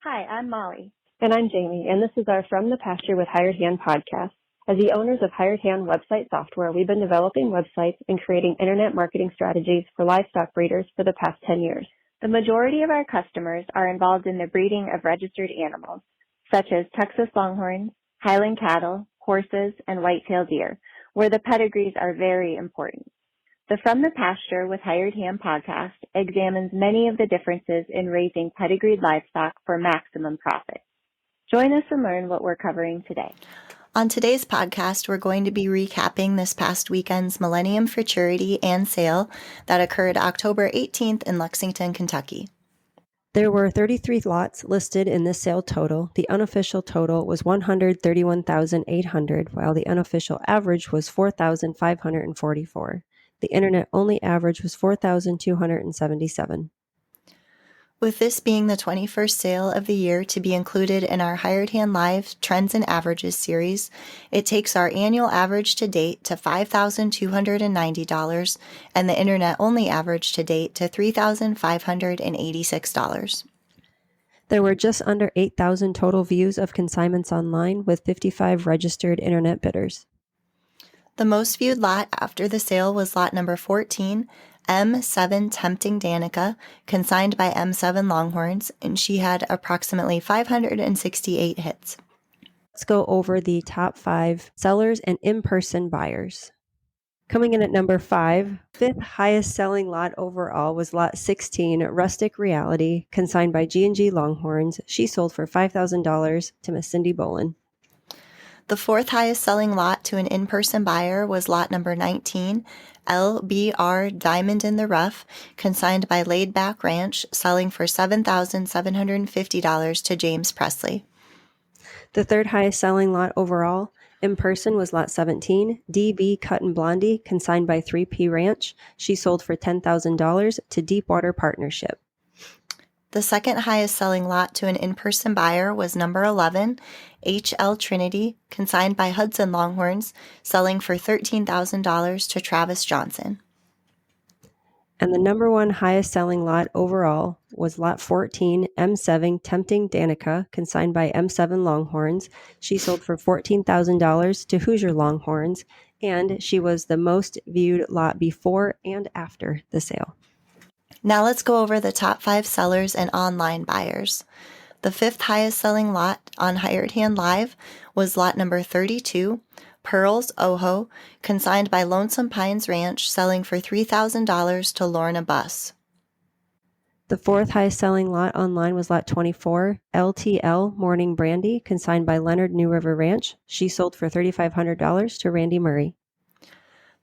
Hi, I'm Molly. And I'm Jamie, and this is our From the Pasture with Hired Hand podcast. As the owners of Hired Hand website software, we've been developing websites and creating internet marketing strategies for livestock breeders for the past 10 years. The majority of our customers are involved in the breeding of registered animals, such as Texas Longhorns, Highland cattle, horses, and whitetail deer, where the pedigrees are very important. The From the Pasture with Hired Hand podcast examines many of the differences in raising pedigreed livestock for maximum profit. Join us and learn what we're covering today. On today's podcast, we're going to be recapping this past weekend's Millennium Futurity and Sale that occurred October 18th in Lexington, Kentucky. There were 33 lots listed in this sale total. The unofficial total was $131,800, while the unofficial average was $4,544. The internet-only average was $4,277. With this being the 21st sale of the year to be included in our Hired Hand Live Trends and Averages series, it takes our annual average to date to $5,290 and the internet-only average to date to $3,586. There were just under 8,000 total views of consignments online with 55 registered internet bidders. The most viewed lot after the sale was lot number 14, M7 Tempting Danica, consigned by M7 Longhorns, and she had approximately 568 hits. Let's go over the top 5 sellers and in-person buyers. Coming in at number 5, fifth highest selling lot overall was lot 16, Rustic Reality, consigned by G&G Longhorns. She sold for $5,000 to Miss Cindy Bolin. The fourth highest selling lot to an in-person buyer was lot number 19, LBR Diamond in the Rough, consigned by Laid Back Ranch, selling for $7,750 to James Presley. The third highest selling lot overall in person was lot 17, DB Cut and Blondie, consigned by 3P Ranch. She sold for $10,000 to Deepwater Partnership. The second highest selling lot to an in-person buyer was number 11, HL Trinity, consigned by Hudson Longhorns, selling for $13,000 to Travis Johnson. And the number one highest selling lot overall was lot 14, M7 Tempting Danica, consigned by M7 Longhorns. She sold for $14,000 to Hoosier Longhorns, and she was the most viewed lot before and after the sale. Now let's go over the top 5 sellers and online buyers. The fifth highest selling lot on Hired Hand Live was lot number 32, Pearls Oho, consigned by Lonesome Pines Ranch, selling for $3,000 to Lorna Buss. The fourth highest selling lot online was lot 24, LTL Morning Brandy, consigned by Leonard New River Ranch. She sold for $3,500 to Randy Murray.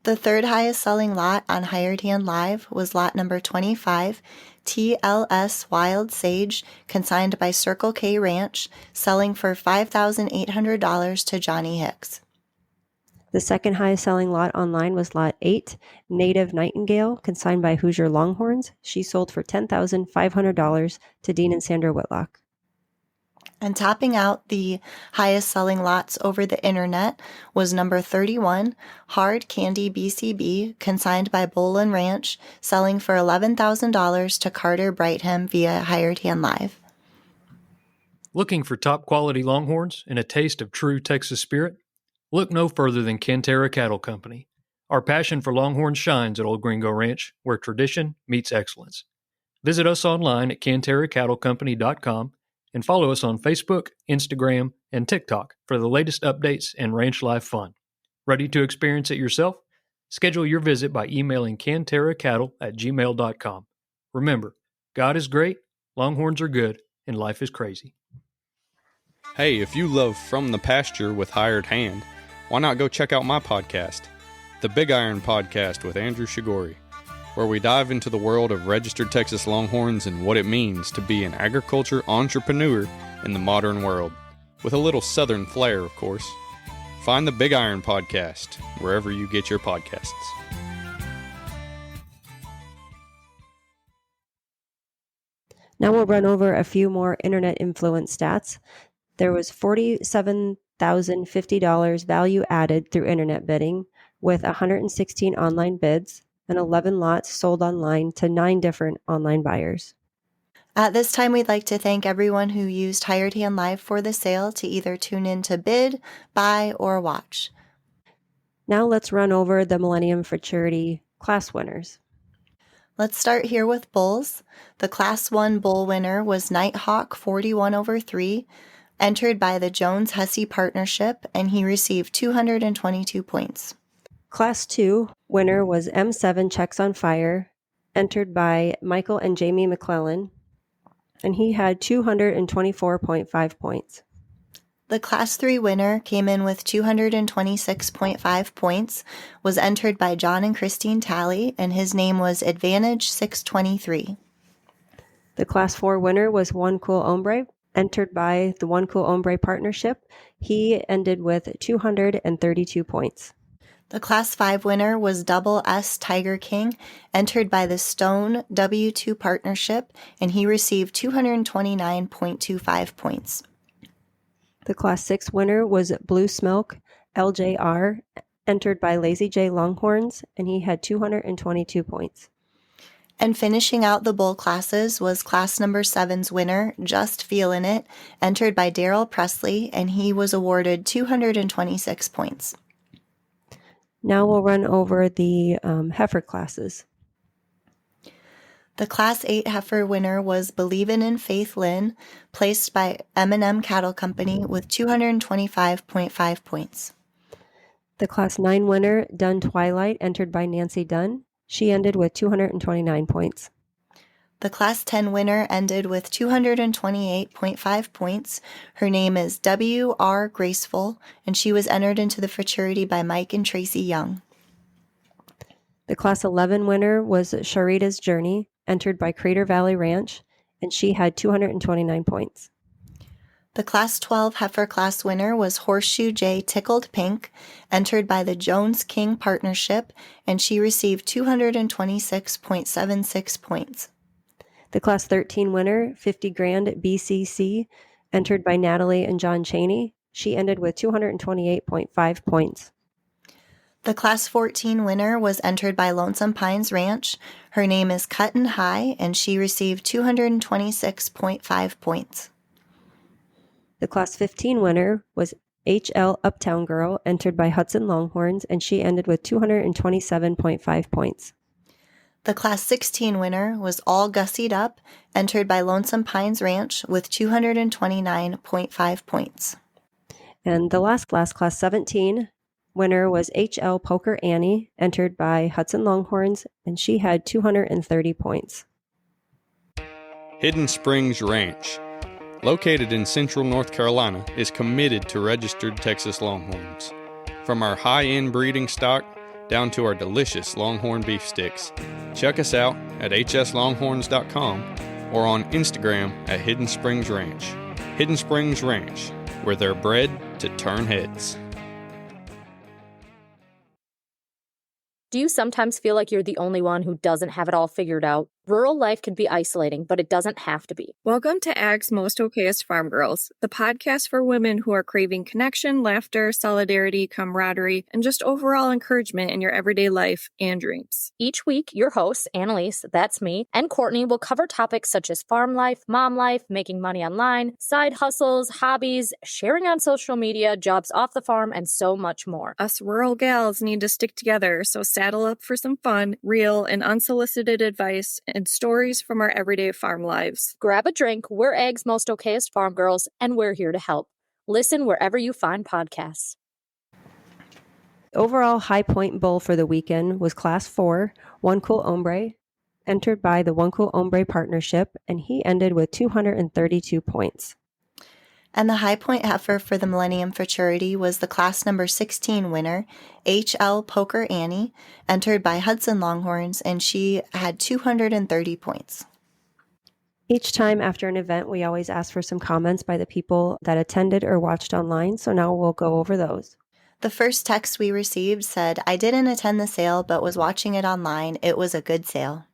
The third highest selling lot on Hired Hand Live was lot number 25, TLS Wild Sage, consigned by Circle K Ranch, selling for $5,800 to Johnny Hicks. The second highest selling lot online was lot 8, Native Nightingale, consigned by Hoosier Longhorns. She sold for $10,500 to Dean and Sandra Whitlock. And topping out the highest selling lots over the internet was number 31, Hard Candy BCB, consigned by Bolin Ranch, selling for $11,000 to Carter Brightham via Hired Hand Live. Looking for top quality Longhorns and a taste of true Texas spirit? Look no further than Cantera Cattle Company. Our passion for Longhorns shines at Old Gringo Ranch, where tradition meets excellence. Visit us online at CanteraCattleCompany.com and follow us on Facebook, Instagram, and TikTok for the latest updates and ranch life fun. Ready to experience it yourself? Schedule your visit by emailing canteracattle@gmail.com. Remember, God is great, Longhorns are good, and life is crazy. Hey, if you love From the Pasture with Hired Hand, why not go check out my podcast, The Big Iron Podcast with Andrew Shigori, where we dive into the world of registered Texas Longhorns and what it means to be an agriculture entrepreneur in the modern world, with a little southern flair, of course. Find the Big Iron Podcast wherever you get your podcasts. Now we'll run over a few more internet influence stats. There was $47,050 value added through internet bidding, with 116 online bids and 11 lots sold online to 9 different online buyers. At this time, we'd like to thank everyone who used Hired Hand Live for the sale to either tune in to bid, buy, or watch. Now let's run over the Millennium Futurity class winners. Let's start here with bulls. The Class 1 bull winner was Nighthawk 41/3, entered by the Jones-Hesse Partnership, and he received 222 points. Class 2 winner was M7 Checks on Fire, entered by Michael and Jamie McClellan, and he had 224.5 points. The Class 3 winner came in with 226.5 points, was entered by John and Christine Talley, and his name was Advantage 623. The Class 4 winner was One Cool Hombre, entered by the One Cool Hombre Partnership. He ended with 232 points. The Class 5 winner was Double S Tiger King, entered by the Stone W2 Partnership, and he received 229.25 points. The Class 6 winner was Blue Smoke LJR, entered by Lazy J Longhorns, and he had 222 points. And finishing out the bull classes was Class number 7's winner, Just Feelin' It, entered by Daryl Presley, and he was awarded 226 points. Now we'll run over the heifer classes. The Class 8 heifer winner was Believin' in Faith Lynn, placed by M&M Cattle Company with 225.5 points. The Class 9 winner, Dunn Twilight, entered by Nancy Dunn. She ended with 229 points. The Class 10 winner ended with 228.5 points. Her name is W.R. Graceful, and she was entered into the fraternity by Mike and Tracy Young. The Class 11 winner was Sharita's Journey, entered by Crater Valley Ranch, and she had 229 points. The Class 12 heifer class winner was Horseshoe J Tickled Pink, entered by the Jones King Partnership, and she received 226.76 points. The Class 13 winner, 50 Grand BCC, entered by Natalie and John Cheney. She ended with 228.5 points. The Class 14 winner was entered by Lonesome Pines Ranch. Her name is Cuttin' High, and she received 226.5 points. The Class 15 winner was HL Uptown Girl, entered by Hudson Longhorns, and she ended with 227.5 points. The Class 16 winner was All Gussied Up, entered by Lonesome Pines Ranch with 229.5 points. And the last class, Class 17, winner was HL Poker Annie, entered by Hudson Longhorns, and she had 230 points. Hidden Springs Ranch, located in central North Carolina, is committed to registered Texas Longhorns. From our high-end breeding stock down to our delicious Longhorn beef sticks. Check us out at hslonghorns.com or on Instagram at Hidden Springs Ranch. Hidden Springs Ranch, where they're bred to turn heads. Do you sometimes feel like you're the only one who doesn't have it all figured out? Rural life can be isolating, but it doesn't have to be. Welcome to Ag's Most Okayest Farm Girls, the podcast for women who are craving connection, laughter, solidarity, camaraderie, and just overall encouragement in your everyday life and dreams. Each week, your hosts, Annalise, that's me, and Courtney will cover topics such as farm life, mom life, making money online, side hustles, hobbies, sharing on social media, jobs off the farm, and so much more. Us rural gals need to stick together, so saddle up for some fun, real, and unsolicited advice and stories from our everyday farm lives. Grab a drink, we're Ag's Most Okayest Farm Girls, and we're here to help. Listen wherever you find podcasts. Overall high point bull for the weekend was Class 4, One Cool Hombre, entered by the One Cool Hombre Partnership, and he ended with 232 points. And the high point heifer for the Millennium Futurity was the Class number 16 winner, HL Poker Annie, entered by Hudson Longhorns, and she had 230 points. Each time after an event, we always ask for some comments by the people that attended or watched online, so now we'll go over those. The first text we received said, "I didn't attend the sale, but was watching it online. It was a good sale."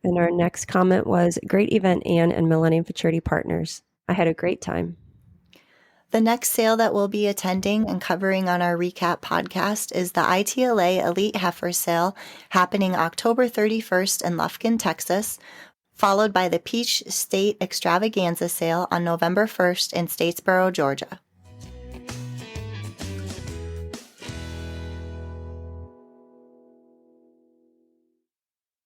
And our next comment was, "Great event, Ann and Millennium Futurity Partners. I had a great time." The next sale that we'll be attending and covering on our recap podcast is the ITLA Elite Heifer Sale happening October 31st in Lufkin, Texas. followed by the Peach State Extravaganza Sale on November 1st in Statesboro, Georgia.